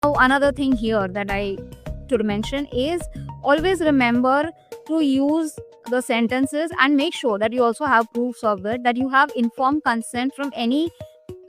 Now, another thing here that I to mention is always remember to use the sentences and make sure that you also have proofs of it, that you have informed consent from any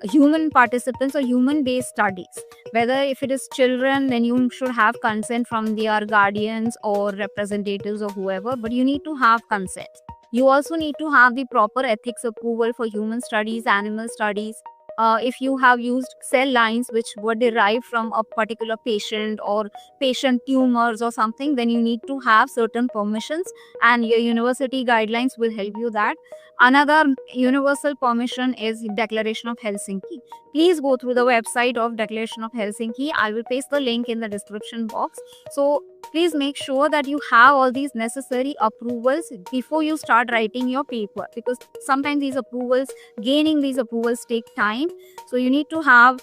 human participants or human based studies. Whether if it is children, then you should have consent from their guardians or representatives or whoever, but you need to have consent. You also need to have the proper ethics approval for human studies, animal studies. If you have used cell lines which were derived from a particular patient or patient tumors or something, then you need to have certain permissions, and your university guidelines will help you that. Another universal permission is Declaration of Helsinki. Please go through the website of Declaration of Helsinki. I will paste the link in the description box. So please make sure that you have all these necessary approvals before you start writing your paper, because sometimes gaining these approvals take time. So you need to have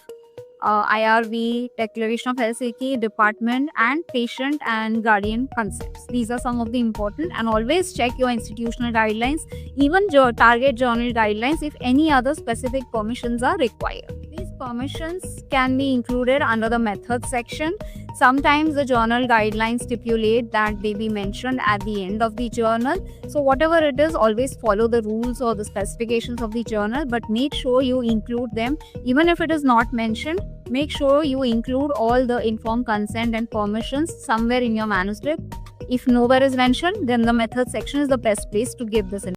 IRB, Declaration of Helsinki, department, and patient and guardian consents. These are some of the important, and always check your institutional guidelines, even your target journal guidelines, if any other specific permissions are required. These permissions can be included under the methods section. Sometimes the journal guidelines stipulate that they be mentioned at the end of the journal. So whatever it is, always follow the rules or the specifications of the journal, but make sure you include them. Even if it is not mentioned, make sure you include all the informed consent and permissions somewhere in your manuscript. If nowhere is mentioned, then the method section is the best place to give this information.